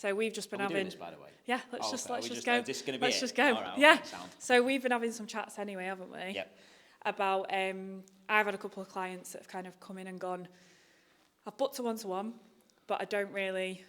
So we've just been Are we doing having... this, by the way? Yeah, let's just go. This is going to be Let's it? just go. All right, Yeah. okay, sound. So we've been having some chats anyway, haven't we? Yep. About, I've had a couple of clients that have kind of come in and gone, I've booked a one-to-one, but I don't really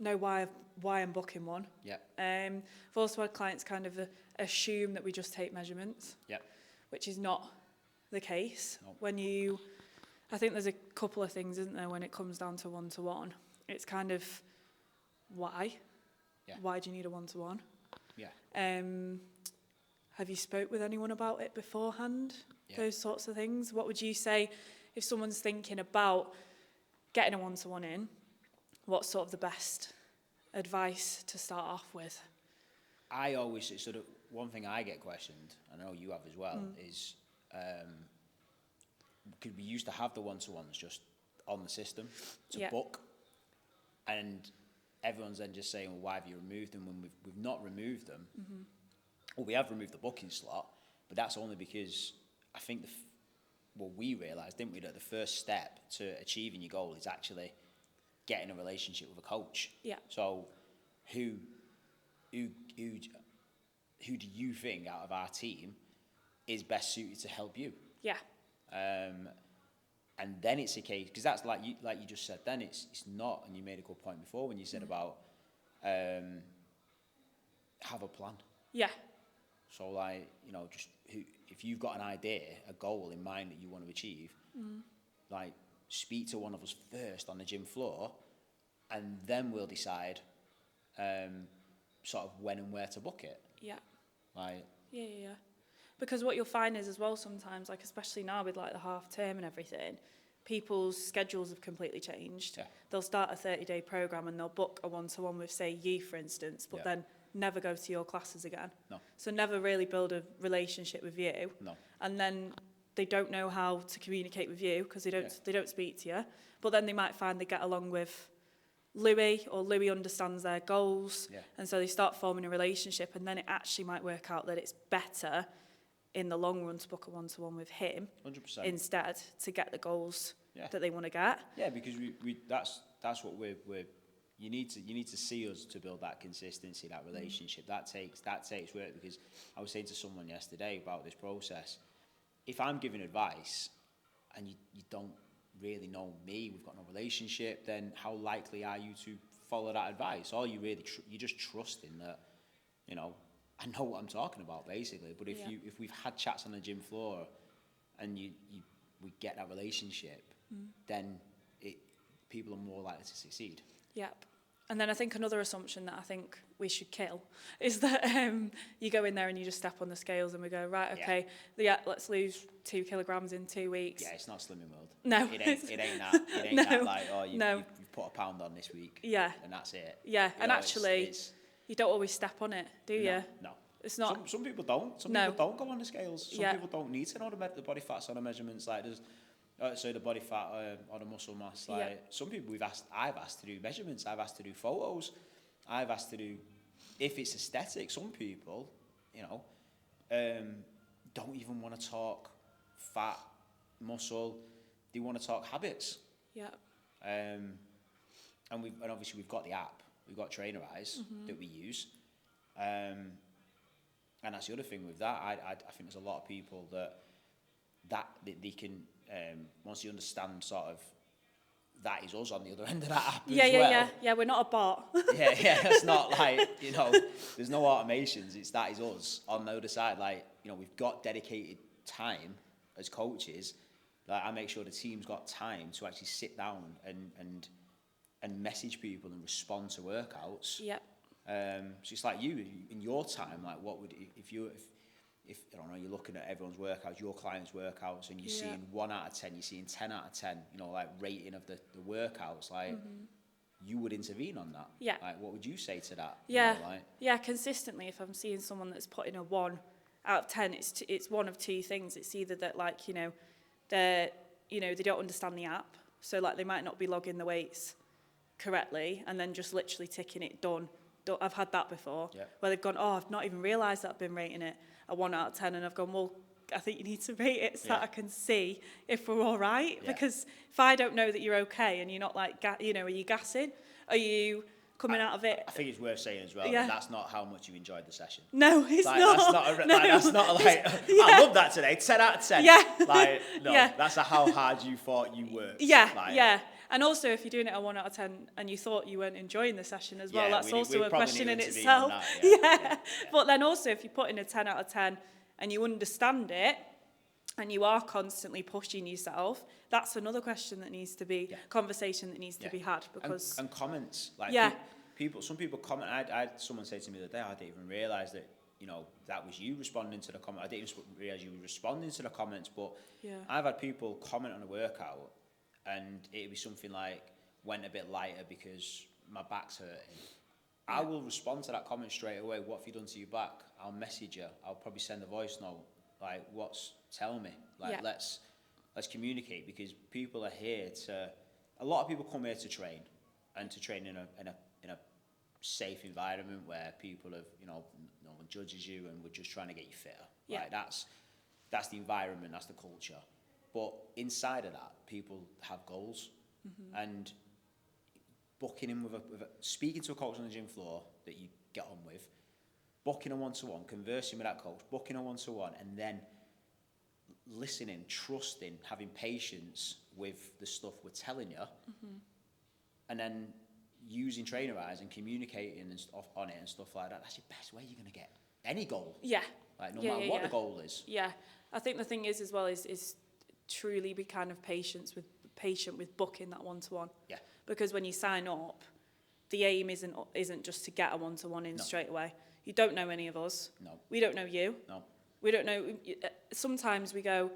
know why I'm booking one. Yep. I've also had clients kind of assume that we just take measurements. Yep. Which is not the case. Nope. I think there's a couple of things, isn't there, when it comes down to one-to-one. It's kind of why. Yeah. Why do you need a one-to-one? Yeah. Have you spoke with anyone about it beforehand? Yeah. Those sorts of things. What would you say if someone's thinking about getting a one-to-one in? What's sort of the best advice to start off with? I always sort of, one thing I get questioned, I know you have as well, is because we used to have the one-to-ones just on the system to book, and everyone's then just saying, well, why have you removed them when we've not removed them? Mm-hmm. Well, we have removed the booking slot, but that's only because I think we realised, didn't we, that the first step to achieving your goal is actually getting a relationship with a coach. Yeah. So who do you think out of our team is best suited to help you? Yeah. And then it's a case, because that's like you just said then, it's not, and you made a good point before when you said about have a plan. Yeah. So like, just if you've got an idea, a goal in mind that you want to achieve, like speak to one of us first on the gym floor, and then we'll decide sort of when and where to book it. Yeah. Like. Yeah. Because what you'll find is as well sometimes, like especially now with like the half term and everything, people's schedules have completely changed. Yeah. They'll start a 30-day program and they'll book a one-to-one with, say, you, for instance, but then never go to your classes again. No. So never really build a relationship with you. No. And then they don't know how to communicate with you because they don't speak to you. But then they might find they get along with Louis, or Louis understands their goals, and so they start forming a relationship, and then it actually might work out that it's better in the long run to book a one-to-one with him 100%. instead to get the goals that they want to get. Yeah, because we that's what we're you need to see us to build that consistency, that relationship. That takes work, because I was saying to someone yesterday about this process. If I'm giving advice and you don't really know me, we've got no relationship, then how likely are you to follow that advice? Or you really you're just trusting that, I know what I'm talking about, basically. But if we've had chats on the gym floor and we get that relationship, then people are more likely to succeed. Yep. And then I think another assumption that I think we should kill is that you go in there and you just step on the scales and we go, right, okay, let's lose 2 kilograms in 2 weeks. Yeah, it's not Slimming World. No. It ain't that. It ain't that like, you've put a pound on this week. Yeah. And that's it. Yeah, and actually, you don't always step on it, do you? No. It's not. Some people don't. Some people don't go on the scales. Some people don't need to know the body fats on the measurements. Like there's, so the body fat or the muscle mass. Like some people I've asked to do measurements. I've asked to do photos. I've asked to do, if it's aesthetic. Some people, don't even want to talk fat, muscle. They want to talk habits. Yeah. And obviously we've got the app. We've got Trainer Eyes that we use. And that's the other thing with that. I think there's a lot of people that they can, once you understand sort of that is us on the other end of that app as well. Yeah, we're not a bot. yeah, it's not like, there's no automations. That is us on the other side. Like, we've got dedicated time as coaches. Like, I make sure the team's got time to actually sit down and message people and respond to workouts. Yeah. So it's like you in your time, like what would if I don't know, you're looking at everyone's workouts, your clients' workouts, and you're seeing 1 out of 10, you're seeing 10 out of 10, like rating of the workouts, like you would intervene on that. Yeah. Like what would you say to that? Yeah, consistently, if I'm seeing someone that's putting a 1 out of 10, it's one of two things. It's either that they don't understand the app, so like they might not be logging the weights correctly and then just literally ticking it done. I've had that before, where they've gone, I've not even realised that I've been rating it a 1 out of 10, and I've gone, well, I think you need to rate it so that I can see if we're all right, because if I don't know that you're okay and you're not like, are you gassing? Are you coming out of it. I think it's worth saying as well Yeah. that that's not how much you enjoyed the session. No, it's Like, not. That's not, No. like, that's not like, I love that today, 10 out of 10. Yeah. Like, no, Yeah. that's how hard you thought you worked. Yeah, Like, yeah. And also, if you're doing it a 1 out of 10 and you thought you weren't enjoying the session as well, Yeah, that's we also a probably question need in to intervene on itself. that, yeah. But then also, if you put in a 10 out of 10 and you understand it and you are constantly pushing yourself, that's another question that needs to be, conversation that needs to be had. Because and comments. Like, Yeah. some people comment. I had someone say to me the other day, I didn't even realise that, you know, that was you responding to the comment. I didn't even realise you were responding to the comments, but Yeah. I've had people comment on a workout and it'd be something like, went a bit lighter because my back's hurting. I will respond to that comment straight away. What have you done to your back? I'll message you. I'll probably send a voice note. Like, tell me. Like, Yeah. let's communicate, because people are here to, a lot of people come here to train, and to train in a safe environment where people have, you know, no one judges you and we're just trying to get you fitter. Yeah. Like, that's the environment, that's the culture. But inside of that, people have goals, and booking in with speaking to a coach on the gym floor that you get on with, booking a one-to-one, conversing with that coach, booking a one-to-one, and then listening, trusting, having patience with the stuff we're telling you, and then using Trainer Eyes and communicating and stuff on it and stuff like that. That's your best way you're going to get any goal. Yeah. Like, no Yeah, matter yeah, what yeah. the goal is. Yeah. I think the thing is as well is truly be kind of patient with booking that one-to-one. Yeah. Because when you sign up, the aim isn't just to get a one-to-one in No. straight away. You don't know any of us. No. We don't know you. No. We don't know. Sometimes we go,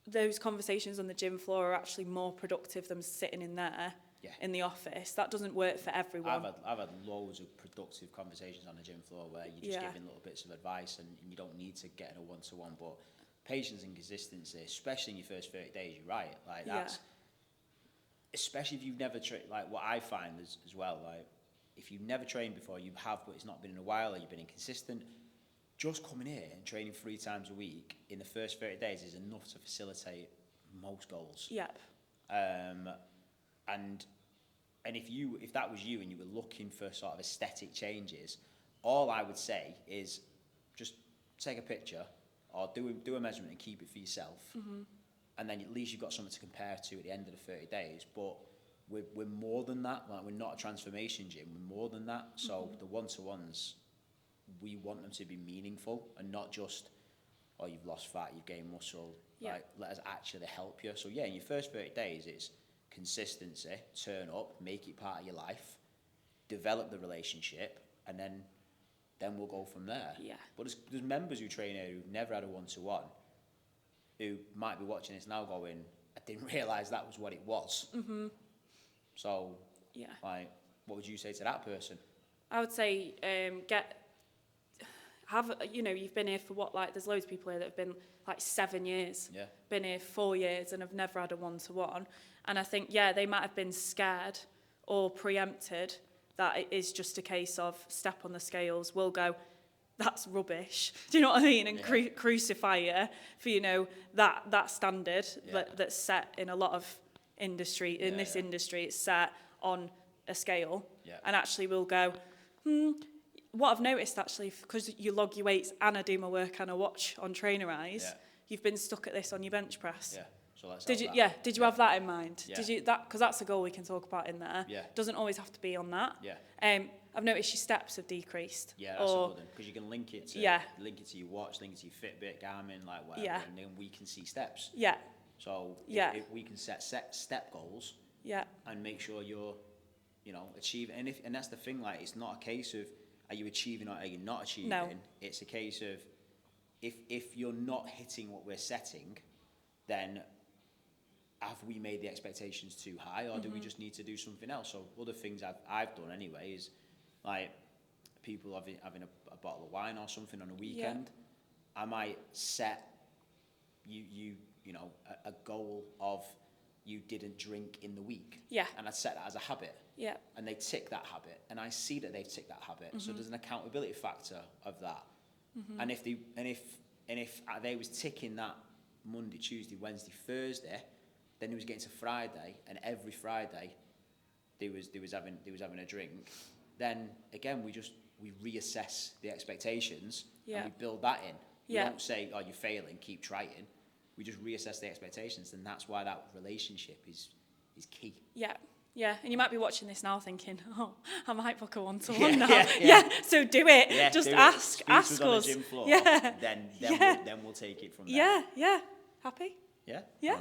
those conversations on the gym floor are actually more productive than sitting in there in the office. That doesn't work for everyone. I've had loads of productive conversations on the gym floor where you're just giving little bits of advice, and you don't need to get in a one-to-one. But patience and consistency, especially in your first 30 days, you're right. Like, that's, especially if you've never trained, like what I find as well, like if you've never trained before, you have, but it's not been in a while, or you've been inconsistent, just coming here and training 3 times a week in the first 30 days is enough to facilitate most goals. Yep. And if that was you and you were looking for sort of aesthetic changes, all I would say is just take a picture or do a measurement and keep it for yourself. And then at least you've got something to compare to at the end of the 30 days. But we're more than that. Like, we're not a transformation gym. We're more than that. So the one-to-ones, we want them to be meaningful and not just, oh, you've lost fat, you've gained muscle. Yeah. Like, let us actually help you. So yeah, in your first 30 days, it's consistency, turn up, make it part of your life, develop the relationship, and then we'll go from there. Yeah. But there's members who train here who've never had a one-to-one, who might be watching this now going, I didn't realise that was what it was. So, like, what would you say to that person? I would say you've been here for what, like, there's loads of people here that have been like 7 years, been here 4 years and have never had a one-to-one. And I think, they might have been scared or preempted that it is just a case of step on the scales, we'll go, that's rubbish. Do you know what I mean? And crucify you for, that standard that's set in a lot of industry. In this industry, it's set on a scale. And actually we'll go, what I've noticed actually, because you log your weights and I do my work and I watch on Trainer Eyes, you've been stuck at this on your bench press. Yeah. So let's Did you? that. Yeah. Did you have that in mind? Yeah. Did you because that's a goal we can talk about in there. Yeah. Doesn't always have to be on that. Yeah. I've noticed your steps have decreased. Yeah, that's a good one, because you can link it to your watch, link it to your Fitbit, Garmin, like whatever, and then we can see steps. Yeah. So if we can set step goals. Yeah. And make sure you're, achieving. And that's the thing. Like, it's not a case of are you achieving or are you not achieving. No. It's a case of if you're not hitting what we're setting, then have we made the expectations too high, or do we just need to do something else? So other things I've done anyway is, like, people having a bottle of wine or something on a weekend. I might set a goal of you didn't drink in the week. Yeah. And I set that as a habit. Yeah. And they tick that habit, and I see that they've ticked that habit. So there's an accountability factor of that. And if they was ticking that Monday, Tuesday, Wednesday, Thursday, then it was getting to Friday, and every Friday they was having a drink, then again we reassess the expectations Yeah. and we build that in. We Yeah. don't say, oh, you're failing, keep trying. We just reassess the expectations, and that's why that relationship is key. Yeah. Yeah, and you might be watching this now thinking, oh, I might book a one-to-one now. Yeah. Yeah, so do it. Yeah, Just do it. ask Speak to us us. on the gym floor. Yeah. Then Yeah. we'll take it from there. Yeah, yeah. Happy? Yeah. Yeah.